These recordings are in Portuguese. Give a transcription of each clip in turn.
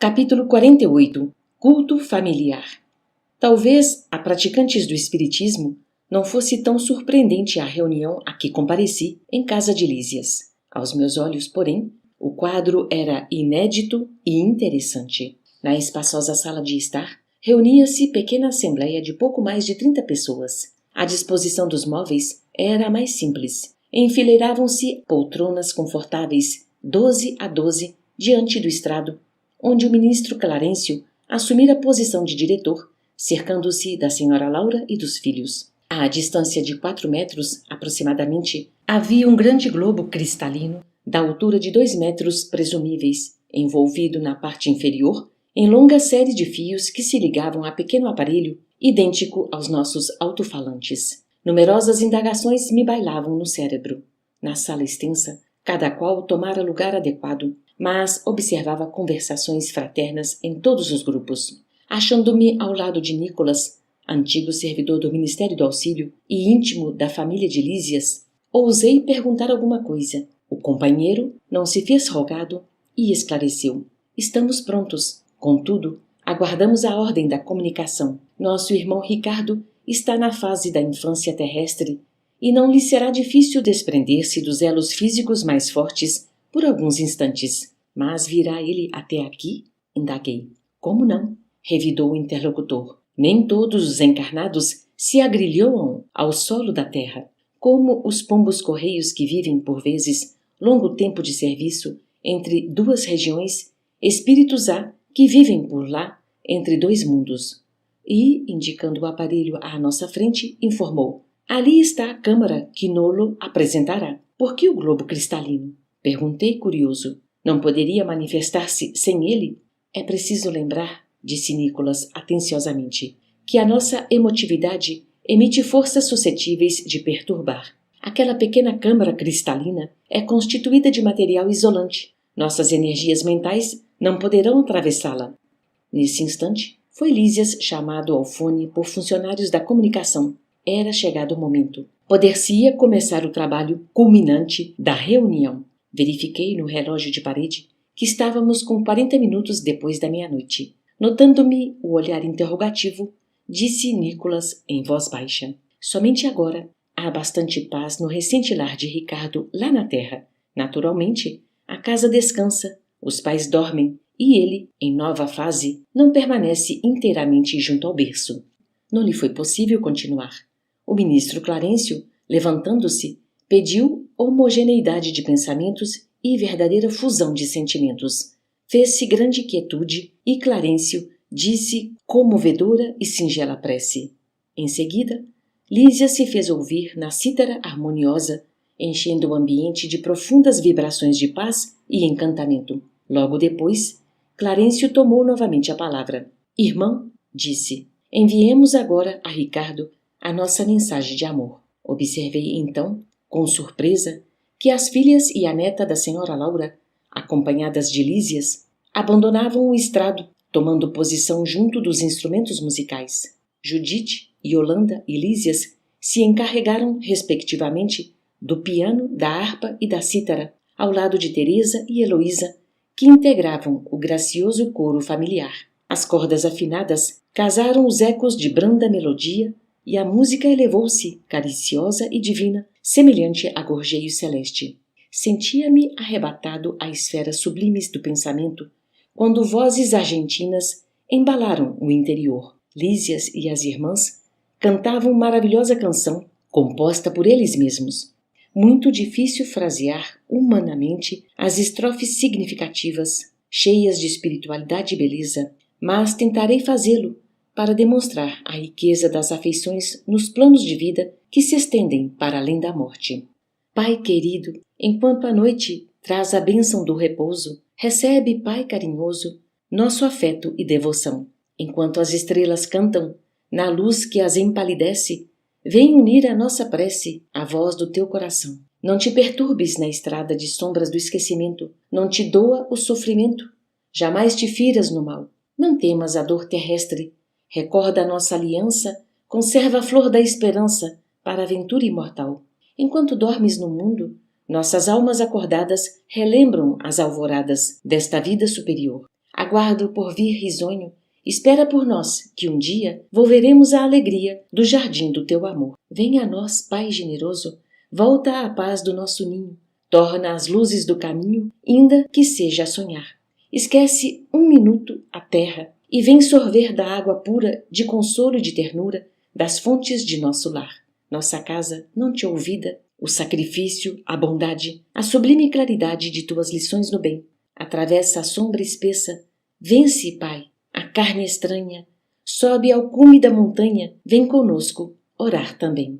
Capítulo 48. Culto familiar. Talvez a praticantes do espiritismo não fosse tão surpreendente a reunião a que compareci em casa de Lísias. Aos meus olhos, porém, o quadro era inédito e interessante. Na espaçosa sala de estar, reunia-se pequena assembleia de pouco mais de 30 pessoas. A disposição dos móveis era a mais simples. Enfileiravam-se poltronas confortáveis, 12 a 12, diante do estrado, onde o ministro Clarencio assumira a posição de diretor, cercando-se da senhora Laura e dos filhos. À distância de 4 metros, aproximadamente, havia um grande globo cristalino, da altura de 2 metros presumíveis, envolvido na parte inferior em longa série de fios que se ligavam a pequeno aparelho idêntico aos nossos alto-falantes. Numerosas indagações me bailavam no cérebro. Na sala extensa, cada qual tomara lugar adequado, mas observava conversações fraternas em todos os grupos. Achando-me ao lado de Nicolas, antigo servidor do Ministério do Auxílio e íntimo da família de Lísias, ousei perguntar alguma coisa. O companheiro não se fez rogado e esclareceu. Estamos prontos. Contudo, aguardamos a ordem da comunicação. Nosso irmão Ricardo está na fase da infância terrestre e não lhe será difícil desprender-se dos elos físicos mais fortes por alguns instantes. Mas virá ele até aqui? Indaguei. Como não? Revidou o interlocutor. Nem todos os encarnados se agrilhoam ao solo da terra, como os pombos-correios que vivem, por vezes, longo tempo de serviço entre duas regiões, espíritos há que vivem por lá entre 2 mundos. E, indicando o aparelho à nossa frente, informou. Ali está a câmara que Nolo apresentará. Por que o globo cristalino? Perguntei curioso. Não poderia manifestar-se sem ele? É preciso lembrar, disse Nicolas atenciosamente, que a nossa emotividade emite forças suscetíveis de perturbar. Aquela pequena câmara cristalina é constituída de material isolante. Nossas energias mentais não poderão atravessá-la. Nesse instante, foi Lísias chamado ao fone por funcionários da comunicação. Era chegado o momento. Poder-se-ia começar o trabalho culminante da reunião. Verifiquei no relógio de parede que estávamos com 40 minutos depois da meia-noite. Notando-me o olhar interrogativo, disse Nicolas em voz baixa. Somente agora há bastante paz no recente lar de Ricardo lá na terra. Naturalmente, a casa descansa, os pais dormem e ele, em nova fase, não permanece inteiramente junto ao berço. Não lhe foi possível continuar. O ministro Clarencio, levantando-se, pediu homogeneidade de pensamentos e verdadeira fusão de sentimentos. Fez-se grande quietude e Clarencio disse comovedora e singela prece. Em seguida, Lísia se fez ouvir na cítara harmoniosa, enchendo o ambiente de profundas vibrações de paz e encantamento. Logo depois, Clarencio tomou novamente a palavra. Irmão, disse, enviemos agora a Ricardo a nossa mensagem de amor. Observei então, com surpresa, que as filhas e a neta da senhora Laura, acompanhadas de Lísias, abandonavam o estrado, tomando posição junto dos instrumentos musicais. Judite, Yolanda e Lísias se encarregaram, respectivamente, do piano, da harpa e da cítara, ao lado de Teresa e Heloísa, que integravam o gracioso coro familiar. As cordas afinadas casaram os ecos de branda melodia e a música elevou-se, cariciosa e divina, semelhante a gorjeio celeste. Sentia-me arrebatado a esferas sublimes do pensamento, quando vozes argentinas embalaram o interior. Lísias e as irmãs cantavam maravilhosa canção, composta por eles mesmos. Muito difícil frasear humanamente as estrofes significativas, cheias de espiritualidade e beleza, mas tentarei fazê-lo para demonstrar a riqueza das afeições nos planos de vida que se estendem para além da morte. Pai querido, enquanto a noite traz a bênção do repouso, recebe, Pai carinhoso, nosso afeto e devoção. Enquanto as estrelas cantam, na luz que as empalidece, vem unir a nossa prece à voz do teu coração. Não te perturbes na estrada de sombras do esquecimento, não te doa o sofrimento, jamais te firas no mal, não temas a dor terrestre, recorda a nossa aliança, conserva a flor da esperança para a aventura imortal. Enquanto dormes no mundo, nossas almas acordadas relembram as alvoradas desta vida superior. Aguarda o porvir risonho, espera por nós, que um dia volveremos à alegria do jardim do teu amor. Venha a nós, Pai generoso, volta à paz do nosso ninho, torna as luzes do caminho, ainda que seja a sonhar. Esquece um minuto a terra e vem sorver da água pura de consolo e de ternura das fontes de nosso lar. Nossa casa não te ouvida, o sacrifício, a bondade, a sublime claridade de tuas lições no bem. Atravessa a sombra espessa, vence, Pai, a carne estranha, sobe ao cume da montanha, vem conosco orar também.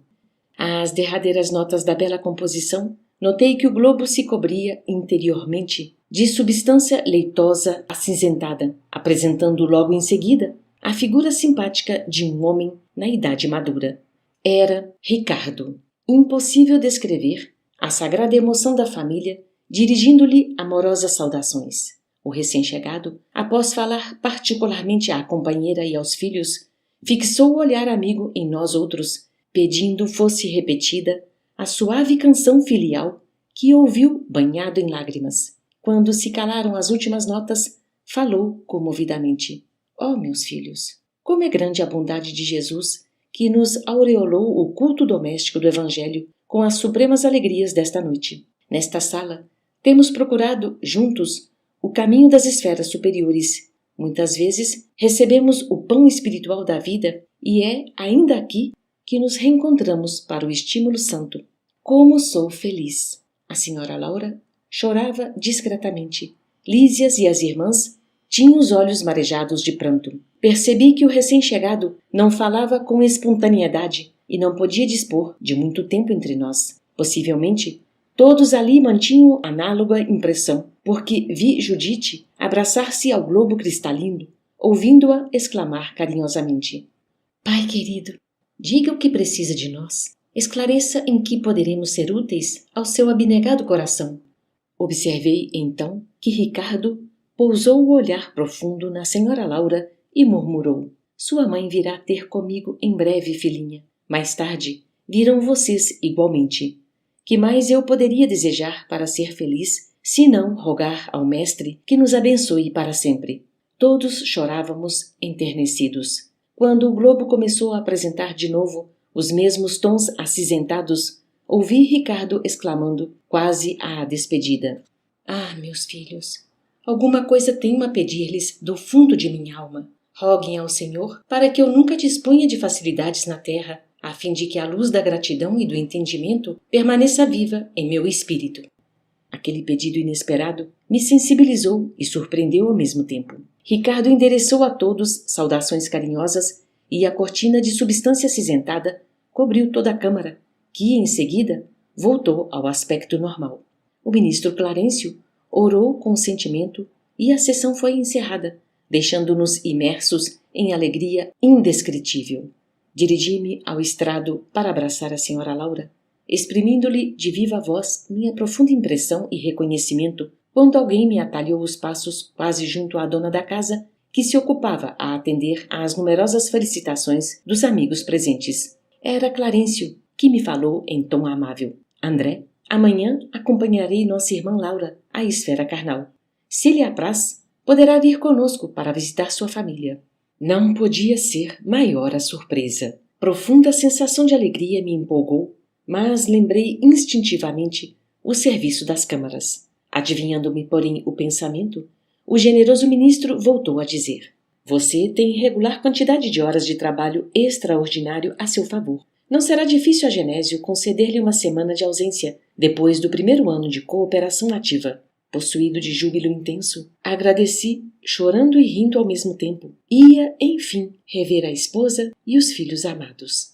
Às derradeiras notas da bela composição, notei que o globo se cobria interiormente de substância leitosa acinzentada, apresentando logo em seguida a figura simpática de um homem na idade madura. Era Ricardo. Impossível descrever a sagrada emoção da família dirigindo-lhe amorosas saudações. O recém-chegado, após falar particularmente à companheira e aos filhos, fixou o olhar amigo em nós outros, pedindo fosse repetida a suave canção filial que ouviu banhado em lágrimas. Quando se calaram as últimas notas, falou comovidamente: Ó meus filhos, como é grande a bondade de Jesus, que nos aureolou o culto doméstico do Evangelho com as supremas alegrias desta noite. Nesta sala, temos procurado, juntos, o caminho das esferas superiores. Muitas vezes, recebemos o pão espiritual da vida e é, ainda aqui, que nos reencontramos para o estímulo santo. Como sou feliz! A senhora Laura chorava discretamente. Lísias e as irmãs tinham os olhos marejados de pranto. Percebi que o recém-chegado não falava com espontaneidade e não podia dispor de muito tempo entre nós. Possivelmente, todos ali mantinham análoga impressão, porque vi Judite abraçar-se ao globo cristalino, ouvindo-a exclamar carinhosamente: Pai querido, diga o que precisa de nós. Esclareça em que poderemos ser úteis ao seu abnegado coração. Observei, então, que Ricardo pousou o olhar profundo na senhora Laura e murmurou: Sua mãe virá ter comigo em breve, filhinha. Mais tarde, virão vocês igualmente. Que mais eu poderia desejar para ser feliz, se não rogar ao Mestre que nos abençoe para sempre? Todos chorávamos enternecidos. Quando o globo começou a apresentar de novo os mesmos tons acinzentados, ouvi Ricardo exclamando, quase à despedida: Ah, meus filhos, alguma coisa tenho a pedir-lhes do fundo de minha alma. Roguem ao Senhor para que eu nunca disponha de facilidades na terra, a fim de que a luz da gratidão e do entendimento permaneça viva em meu espírito. Aquele pedido inesperado me sensibilizou e surpreendeu ao mesmo tempo. Ricardo endereçou a todos saudações carinhosas e a cortina de substância acinzentada cobriu toda a câmara, que, em seguida, voltou ao aspecto normal. O ministro Clarencio orou com sentimento e a sessão foi encerrada, deixando-nos imersos em alegria indescritível. Dirigi-me ao estrado para abraçar a senhora Laura, exprimindo-lhe de viva voz minha profunda impressão e reconhecimento, quando alguém me atalhou os passos quase junto à dona da casa, que se ocupava a atender às numerosas felicitações dos amigos presentes. Era Clarencio, que me falou em tom amável: André, amanhã acompanharei nossa irmã Laura à esfera carnal. Se lhe apraz, poderá vir conosco para visitar sua família. Não podia ser maior a surpresa. Profunda sensação de alegria me empolgou, mas lembrei instintivamente o serviço das câmaras. Adivinhando-me, porém, o pensamento, o generoso ministro voltou a dizer: Você tem regular quantidade de horas de trabalho extraordinário a seu favor. Não será difícil a Genésio conceder-lhe uma semana de ausência, depois do primeiro ano de cooperação ativa. Possuído de júbilo intenso, agradeci, chorando e rindo ao mesmo tempo. Ia, enfim, rever a esposa e os filhos amados.